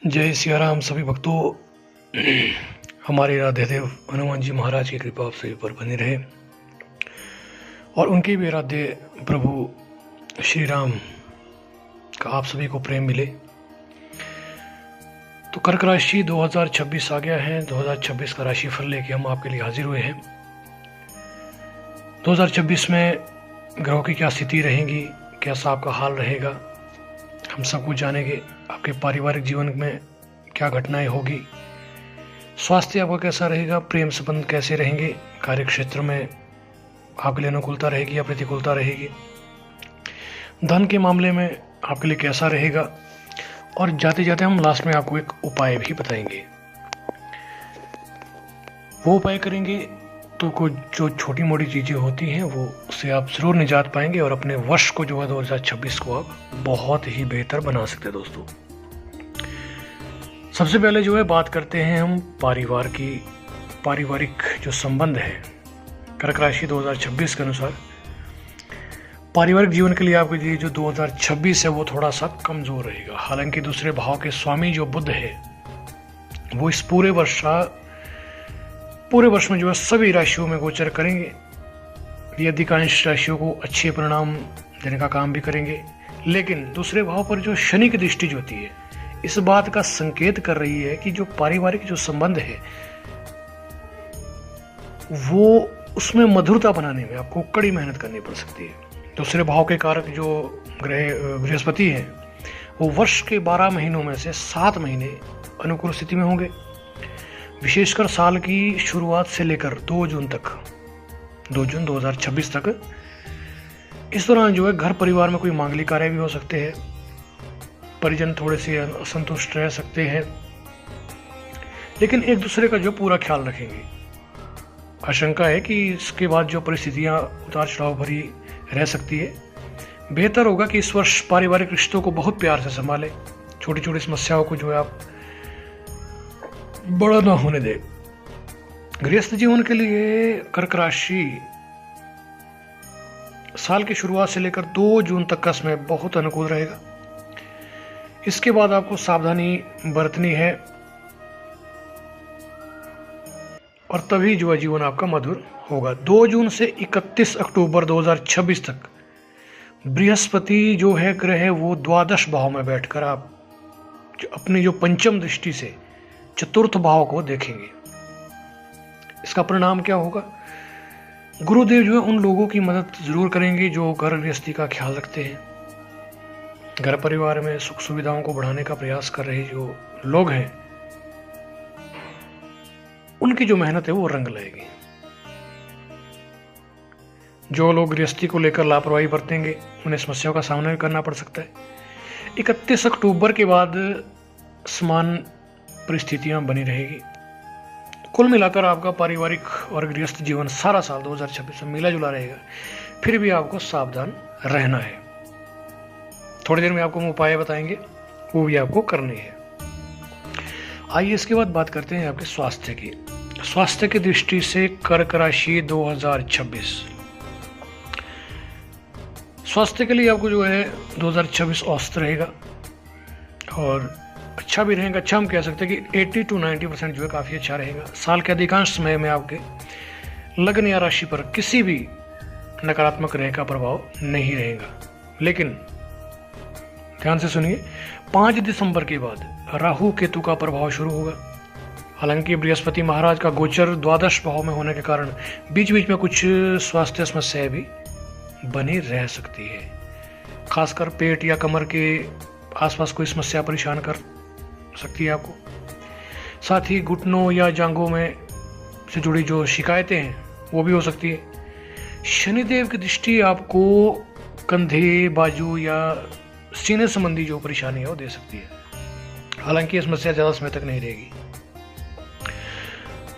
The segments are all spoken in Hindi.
जय सिया राम सभी भक्तों। हमारे आराध्य हनुमान जी महाराज की कृपा आप सभी पर बनी रहे और उनके भी आराध्य प्रभु श्री राम का आप सभी को प्रेम मिले। तो कर्क राशि 2026 आ गया है। 2026 का राशिफल लेके हम आपके लिए हाजिर हुए हैं। 2026 में ग्रहों की क्या स्थिति रहेगी, कैसा आपका हाल रहेगा, हम सब कुछ जानेंगे। आपके पारिवारिक जीवन में क्या घटनाएं होगी, स्वास्थ्य आपका कैसा रहेगा, प्रेम संबंध कैसे रहेंगे, कार्य क्षेत्र में आपके लिए अनुकूलता रहेगी या प्रतिकूलता रहेगी, धन के मामले में आपके लिए कैसा रहेगा, और जाते जाते हम लास्ट में आपको एक उपाय भी बताएंगे। वो उपाय करेंगे तो कुछ जो छोटी मोटी चीज़ें होती हैं वो उससे आप ज़रूर निजात पाएंगे और अपने वर्ष को जो है 2026 को आप बहुत ही बेहतर बना सकते हैं। दोस्तों, सबसे पहले जो है बात करते हैं हम पारिवारिक जो संबंध है। कर्क राशि 2026 के अनुसार पारिवारिक जीवन के लिए आपके लिए जो 2026 है वो थोड़ा सा कमजोर रहेगा। हालांकि दूसरे भाव के स्वामी जो बुध है वो इस पूरे वर्ष में जो है सभी राशियों में गोचर करेंगे। ये अधिकांश राशियों को अच्छे परिणाम देने का काम भी करेंगे, लेकिन दूसरे भाव पर जो शनि की दृष्टि जो होती है इस बात का संकेत कर रही है कि जो पारिवारिक जो संबंध है वो उसमें मधुरता बनाने में आपको कड़ी मेहनत करनी पड़ सकती है। दूसरे भाव के कारक जो ग्रह बृहस्पति है वो वर्ष के 12 महीनों में से 7 महीने अनुकूल स्थिति में होंगे। विशेषकर साल की शुरुआत से लेकर 2 जून 2026 तक इस दौरान जो है घर परिवार में कोई मांगलिक कार्य भी हो सकते हैं। परिजन थोड़े से असंतुष्ट रह सकते हैं, लेकिन एक दूसरे का जो पूरा ख्याल रखेंगे। आशंका है कि इसके बाद जो परिस्थितियां उतार चढ़ाव भरी रह सकती है, बेहतर होगा कि इस वर्ष पारिवारिक रिश्तों को बहुत प्यार से संभालें। छोटी छोटी समस्याओं को जो है आप बड़ा ना होने दें। गृहस्थ जीवन के लिए कर्क राशि साल की शुरुआत से लेकर 2 जून तक का समय बहुत अनुकूल रहेगा। इसके बाद आपको सावधानी बरतनी है और तभी जो है जीवन आपका मधुर होगा। 2 जून से 31 अक्टूबर 2026 तक बृहस्पति जो है ग्रह वो द्वादश भाव में बैठकर आप अपनी जो पंचम दृष्टि से चतुर्थ भाव को देखेंगे। इसका परिणाम क्या होगा? गुरुदेव जो है उन लोगों की मदद जरूर करेंगे जो घर गृहस्थी का ख्याल रखते हैं। घर परिवार में सुख सुविधाओं को बढ़ाने का प्रयास कर रहे जो लोग हैं उनकी जो मेहनत है वो रंग लाएगी। जो लोग गृहस्थी को लेकर लापरवाही बरतेंगे उन्हें समस्याओं का सामना भी करना पड़ सकता है। 31 अक्टूबर के बाद समान परिस्थितियां बनी रहेगी। कुल मिलाकर आपका पारिवारिक और गृहस्थ जीवन सारा साल 2026 में मिला जुला रहेगा। फिर भी आपको सावधान रहना है। थोड़ी देर में आपको हम उपाय बताएंगे, वो भी आपको करने हैं। आइए इसके बाद बात करते हैं आपके स्वास्थ्य की। स्वास्थ्य की दृष्टि से कर्क राशि 2026 स्वास्थ्य के लिए आपको जो है 2026 औसत रहेगा और अच्छा भी रहेगा। अच्छा हम कह सकते हैं कि 80 to 90% जो है काफ़ी अच्छा रहेगा। साल के अधिकांश समय में आपके लग्न या राशि पर किसी भी नकारात्मक ग्रह का प्रभाव नहीं रहेगा, लेकिन ध्यान से सुनिए, 5 दिसंबर के बाद राहु केतु का प्रभाव शुरू होगा। हालांकि बृहस्पति महाराज का गोचर द्वादश भाव में होने के कारण बीच बीच में कुछ स्वास्थ्य समस्याएं भी बनी रह सकती है। खासकर पेट या कमर के आसपास कोई समस्या परेशान कर सकती है आपको। साथ ही घुटनों या जांघों में से जुड़ी जो शिकायतें हैं वो भी हो सकती है। शनिदेव की दृष्टि आपको कंधे, बाजू या सीने संबंधी जो परेशानी है वो दे सकती है। हालांकि ये समस्या ज्यादा समय तक नहीं रहेगी।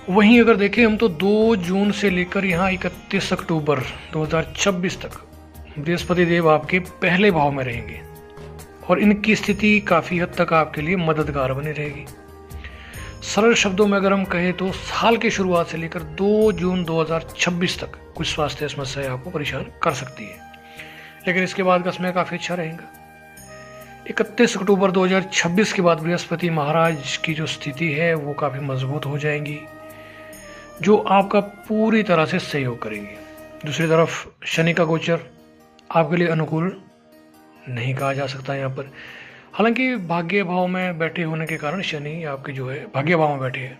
वहीं अगर देखें हम तो 2 जून से लेकर यहाँ 31 अक्टूबर 2026 तक बृहस्पति देव आपके पहले भाव में रहेंगे और इनकी स्थिति काफी हद तक आपके लिए मददगार बनी रहेगी। सरल शब्दों में अगर हम कहें तो साल की शुरुआत से लेकर 2 जून 2026 तक कुछ स्वास्थ्य समस्याएं आपको परेशान कर सकती है, लेकिन इसके बाद का समय काफी अच्छा रहेगा। 31 अक्टूबर 2026 के बाद बृहस्पति महाराज की जो स्थिति है वो काफ़ी मजबूत हो जाएंगी, जो आपका पूरी तरह से सहयोग करेंगी। दूसरी तरफ शनि का गोचर आपके लिए अनुकूल नहीं कहा जा सकता यहाँ पर। हालांकि भाग्य भाव में बैठे होने के कारण शनि आपके जो है भाग्य भाव में बैठे हैं,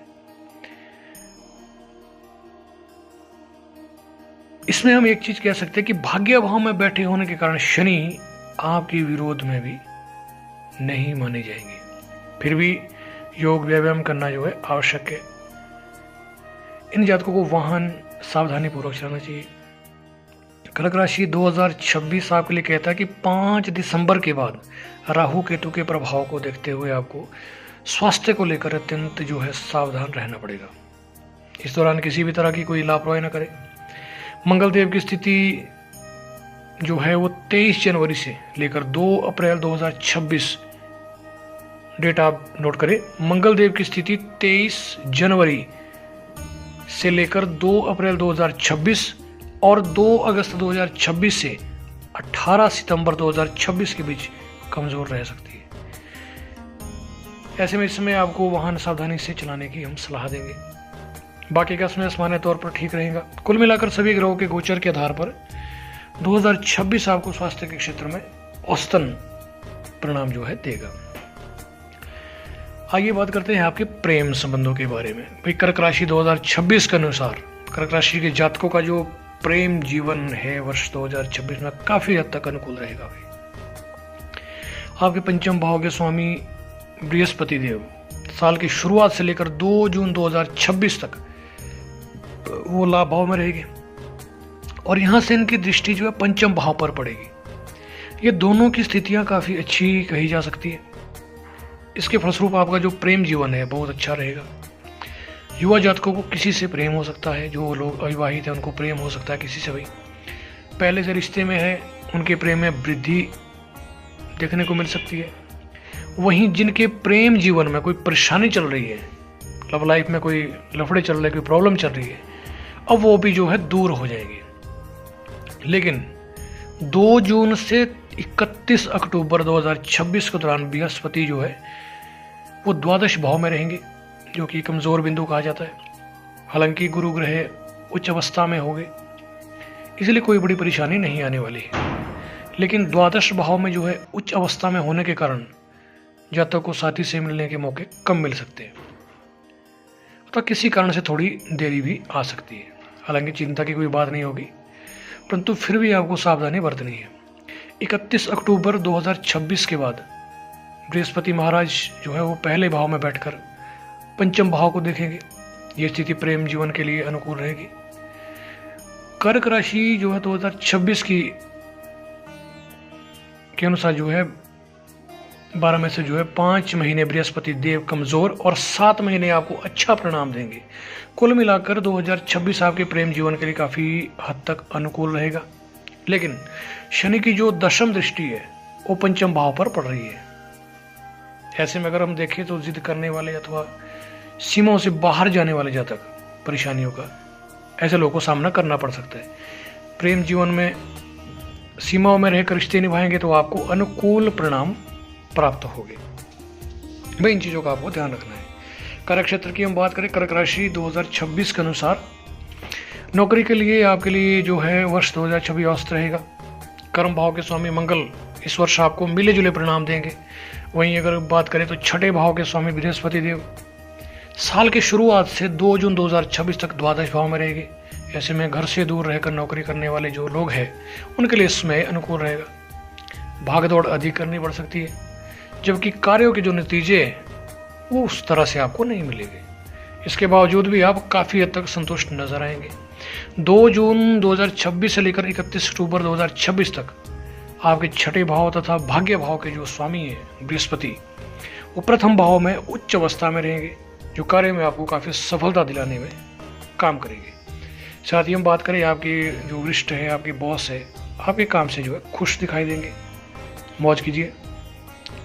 इसमें हम एक चीज कह सकते हैं कि भाग्य भाव में बैठे होने के कारण शनि आपके विरोध में भी नहीं माने जाएंगे। फिर भी योग व्यायाम करना जो है आवश्यक है। इन जातकों को वाहन सावधानी पूर्वक चलाना चाहिए। कर्क राशि 2026 आपके लिए कहता है कि 5 दिसंबर के बाद राहु केतु के प्रभाव को देखते हुए आपको स्वास्थ्य को लेकर अत्यंत जो है सावधान रहना पड़ेगा। इस दौरान किसी भी तरह की कोई लापरवाही न करें। मंगल देव की स्थिति जो है वो 23 जनवरी से लेकर 2 अप्रैल 2026, डेट आप नोट करें। मंगल देव की स्थिति 23 जनवरी से लेकर 2 अप्रैल 2026 और 2 अगस्त 2026 से 18 सितंबर 2026 के बीच कमजोर रह सकती है। ऐसे में इस समय आपको वाहन सावधानी से चलाने की हम सलाह देंगे। बाकी का समय सामान्य तौर पर ठीक रहेगा। कुल मिलाकर सभी ग्रहों के गोचर के आधार पर 2026 आपको स्वास्थ्य के क्षेत्र में औसतन परिणाम जो है देगा। आइए बात करते हैं आपके प्रेम संबंधों के बारे में। भाई कर्क राशि 2026 के अनुसार कर्क राशि के जातकों का जो प्रेम जीवन है वर्ष 2026 में काफी हद तक अनुकूल रहेगा। भाई आपके पंचम भाव के स्वामी बृहस्पति देव साल की शुरुआत से लेकर 2 जून 2026 तक वो लाभ भाव में रहेगी और यहां से इनकी दृष्टि जो है पंचम भाव पर पड़ेगी। ये दोनों की स्थितियां काफी अच्छी कही जा सकती है। इसके फलस्वरूप आपका जो प्रेम जीवन है बहुत अच्छा रहेगा। युवा जातकों को किसी से प्रेम हो सकता है। जो लोग अविवाहित हैं उनको प्रेम हो सकता है किसी से भी। पहले से रिश्ते में है उनके प्रेम में वृद्धि देखने को मिल सकती है। वहीं जिनके प्रेम जीवन में कोई परेशानी चल रही है, लव लाइफ में कोई लफड़े चल रहे, कोई प्रॉब्लम चल रही है, अब वो भी जो है दूर हो जाएंगे। लेकिन 2 जून से 31 अक्टूबर 2026 के दौरान बृहस्पति जो है वो द्वादश भाव में रहेंगे, जो कि कमजोर बिंदु कहा जाता है। हालांकि गुरु ग्रह उच्च अवस्था में होंगे, इसलिए कोई बड़ी परेशानी नहीं आने वाली है। लेकिन द्वादश भाव में जो है उच्च अवस्था में होने के कारण जातक को साथी से मिलने के मौके कम मिल सकते हैं, तो किसी कारण से थोड़ी देरी भी आ सकती है। हालांकि चिंता की कोई बात नहीं होगी, परंतु फिर भी आपको सावधानी बरतनी है। 31 अक्टूबर 2026 के बाद बृहस्पति महाराज जो है वो पहले भाव में बैठकर पंचम भाव को देखेंगे। ये स्थिति प्रेम जीवन के लिए अनुकूल रहेगी। कर्क राशि जो है 2026 के अनुसार जो है 12 में से जो है 5 महीने बृहस्पति देव कमजोर और 7 महीने आपको अच्छा परिणाम देंगे। कुल मिलाकर 2026 आपके प्रेम जीवन के लिए काफी हद तक अनुकूल रहेगा। लेकिन शनि की जो दशम दृष्टि है वो पंचम भाव पर पड़ रही है। ऐसे में अगर हम देखें तो जिद करने वाले अथवा सीमाओं से बाहर जाने वाले जातक परेशानियों का ऐसे लोगों को सामना करना पड़ सकता है। प्रेम जीवन में सीमाओं में रहकर रिश्ते निभाएंगे तो आपको अनुकूल परिणाम प्राप्त होंगे। भाई इन चीजों का आपको ध्यान रखना है। कर्क क्षेत्र की हम बात करें, कर्क राशि 2026 के अनुसार नौकरी के लिए आपके लिए जो है वर्ष 2026 औसत रहेगा। कर्म भाव के स्वामी मंगल इस वर्ष आपको मिले जुले परिणाम देंगे। वहीं अगर बात करें तो छठे भाव के स्वामी बृहस्पति देव साल की शुरुआत से 2 जून 2026 तक द्वादश भाव में रहेंगे। ऐसे में घर से दूर रहकर नौकरी करने वाले जो लोग हैं उनके लिए समय अनुकूल रहेगा। भागदौड़ अधिक करनी पड़ सकती है, जबकि कार्यों के जो नतीजे वो उस तरह से आपको नहीं मिलेंगे। इसके बावजूद भी आप काफी हद तक संतुष्ट नजर आएंगे। 2 जून 2026 से लेकर 31 अक्टूबर 2026 तक आपके छठे भाव तथा भाग्य भाव के जो स्वामी है बृहस्पति वो प्रथम भाव में उच्च अवस्था में रहेंगे, जो कार्य में आपको काफी सफलता दिलाने में काम करेंगे। साथ ही हम बात करें आपके जो वरिष्ठ है, आपके बॉस है, आपके काम से जो है खुश दिखाई देंगे। मौज कीजिए।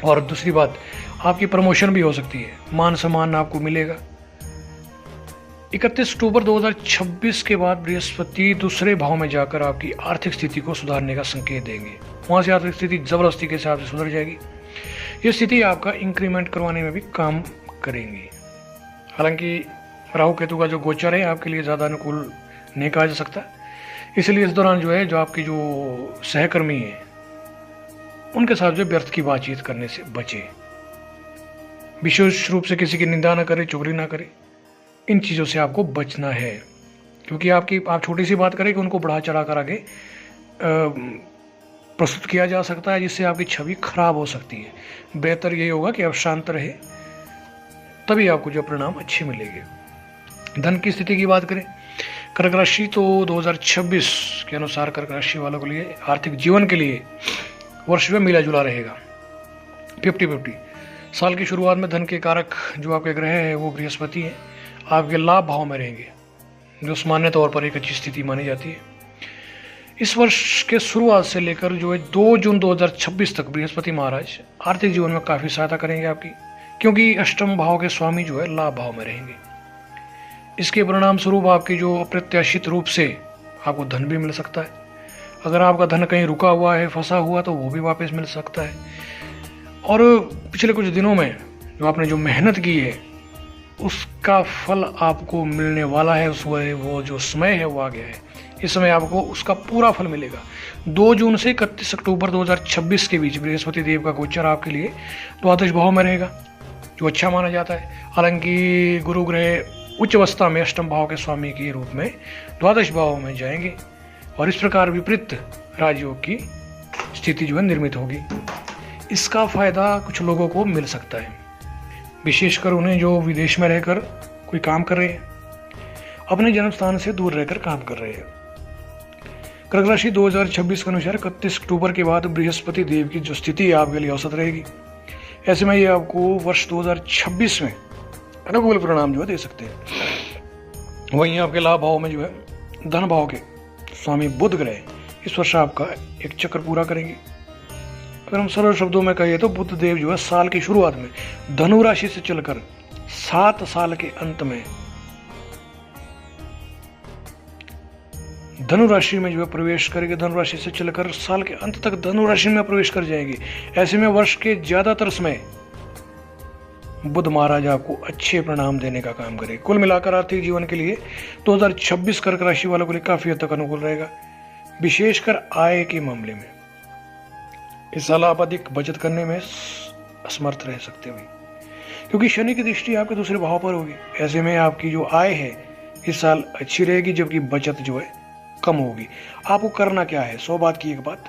और दूसरी बात, आपकी प्रमोशन भी हो सकती है, मान सम्मान आपको मिलेगा। 31 अक्टूबर 2026 के बाद बृहस्पति दूसरे भाव में जाकर आपकी आर्थिक स्थिति को सुधारने का संकेत देंगे। वहां से आर्थिक स्थिति जबरदस्ती के हिसाब से सुधर जाएगी। ये स्थिति आपका इंक्रीमेंट करवाने में भी काम करेंगी। हालांकि राहु केतु का जो गोचर है आपके लिए ज़्यादा अनुकूल नहीं कहा जा सकता, इसलिए इस दौरान जो है जो आपकी जो सहकर्मी है उनके साथ जो व्यर्थ की बातचीत करने से बचे। विशेष रूप से किसी की निंदा ना करे, चुगली ना करे, इन चीज़ों से आपको बचना है, क्योंकि आप छोटी सी बात करें कि उनको बढ़ा चढ़ा कर आगे प्रस्तुत किया जा सकता है, जिससे आपकी छवि खराब हो सकती है। बेहतर यही होगा कि आप शांत रहे, तभी आपको जो परिणाम अच्छे मिलेंगे। धन की स्थिति की बात करें, कर्क राशि तो 2026 के अनुसार कर्क राशि वालों के लिए आर्थिक जीवन के लिए वर्ष में मिला जुला रहेगा, 50-50। साल की शुरुआत में धन के कारक जो आपके ग्रह है वो बृहस्पति है, आपके लाभ भाव में रहेंगे, जो सामान्य तौर पर एक अच्छी स्थिति मानी जाती है। इस वर्ष के शुरुआत से लेकर जो है 2 जून 2026 तक बृहस्पति महाराज आर्थिक जीवन में काफ़ी सहायता करेंगे आपकी, क्योंकि अष्टम भाव के स्वामी जो है लाभ भाव में रहेंगे। इसके परिणाम स्वरूप आपकी जो अप्रत्याशित रूप से आपको धन भी मिल सकता है। अगर आपका धन कहीं रुका हुआ है, फंसा हुआ, तो वो भी वापस मिल सकता है। और पिछले कुछ दिनों में जो आपने जो मेहनत की है उसका फल आपको मिलने वाला है। वो जो समय है वो आ गया है, इस समय आपको उसका पूरा फल मिलेगा। 2 जून से 31 अक्टूबर 2026 के बीच बृहस्पति देव का गोचर आपके लिए द्वादश भाव में रहेगा, जो अच्छा माना जाता है। हालांकि गुरु ग्रह उच्च अवस्था में अष्टम भाव के स्वामी के रूप में द्वादश भाव में जाएंगे, और इस प्रकार विपरीत राजयोग की स्थिति जो है निर्मित होगी। इसका फायदा कुछ लोगों को मिल सकता है, विशेषकर उन्हें जो विदेश में रहकर कोई काम कर रहे हैं, अपने जन्म स्थान से दूर रहकर काम कर रहे हैं। कर्क राशि 2026 के अनुसार 31 अक्टूबर के बाद बृहस्पति देव की जो स्थिति आपके लिए औसत रहेगी। ऐसे में ये आपको वर्ष 2026 में अनुकूल परिणाम जो है दे सकते हैं। वहीं आपके लाभ भाव में जो है धन भाव के स्वामी बुध ग्रह इस वर्ष आपका एक चक्र पूरा करेंगे। अगर हम सरल शब्दों में कहिए तो बुध देव जो है साल की शुरुआत में धनु राशि से चलकर 7 साल के अंत में धनु राशि में जो है प्रवेश करेंगे। धनु राशि से चलकर साल के अंत तक धनु राशि में प्रवेश कर जाएंगे। ऐसे में वर्ष के ज्यादातर समय बुध महाराज आपको अच्छे परिणाम देने का काम करें। कुल मिलाकर आर्थिक जीवन के लिए 2026 कर्क राशि वालों के लिए काफी हद तक अनुकूल रहेगा, विशेषकर आय के मामले में। इस साल आप अधिक बचत करने में असमर्थ रह सकते हो, क्योंकि शनि की दृष्टि आपके दूसरे भाव पर होगी। ऐसे में आपकी जो आय है इस साल अच्छी रहेगी, जबकि बचत जो है कम होगी। आपको करना क्या है, 100 बात की एक बात,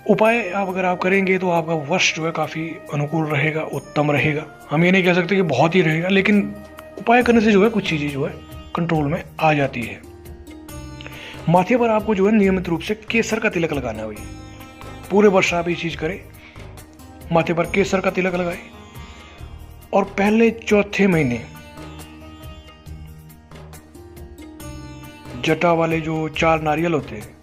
उपाय अगर आप करेंगे तो आपका वर्ष जो है काफ़ी अनुकूल रहेगा, उत्तम रहेगा। हम ये नहीं कह सकते कि बहुत ही रहेगा, लेकिन उपाय करने से जो है कुछ चीज़ें जो है कंट्रोल में आ जाती है। माथे पर आपको जो है नियमित रूप से केसर का तिलक लगाना है। पूरे वर्ष आप ये चीज़ करें, माथे पर केसर का तिलक लगाए, और पहले चौथे महीने जटा वाले जो 4 नारियल होते हैं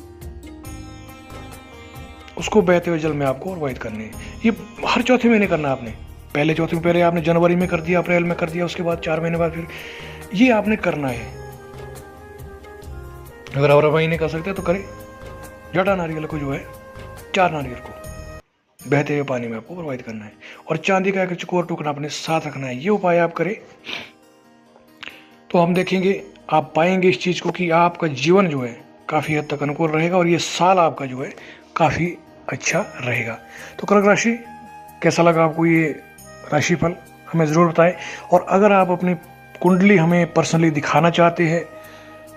उसको बहते हुए जल में आपको प्रवाहित करने हैं। ये हर चौथे महीने करना आपने। पहले चौथे में पहले आपने जनवरी में कर दिया, अप्रैल में कर दिया, उसके बाद 4 महीने बाद फिर ये आपने करना है। अगर हर महीने कर सकते हैं तो करें। जटा नारियल को जो है 4 नारियल को बहते हुए पानी में आपको प्रवाहित करना है, और चांदी का एक चकोर टुकड़ा अपने साथ रखना है। ये उपाय आप करें तो हम देखेंगे, आप पाएंगे इस चीज को कि आपका जीवन जो है काफी हद तक अनुकूल रहेगा, और ये साल आपका जो है काफी अच्छा रहेगा। तो कर्क राशि कैसा लगा आपको ये राशिफल, हमें ज़रूर बताएं। और अगर आप अपनी कुंडली हमें पर्सनली दिखाना चाहते हैं,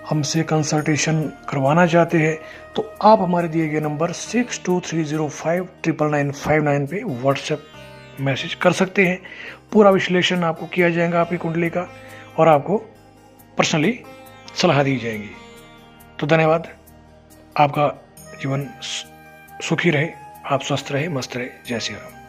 हमसे कंसल्टेशन करवाना चाहते हैं, तो आप हमारे दिए गए नंबर 6230599959 पे व्हाट्सएप मैसेज कर सकते हैं। पूरा विश्लेषण आपको किया जाएगा आपकी कुंडली का, और आपको पर्सनली सलाह दी जाएगी। तो धन्यवाद। आपका जीवन सुखी रहे, आप स्वस्थ रहे, मस्त रहे। जय श्री राम।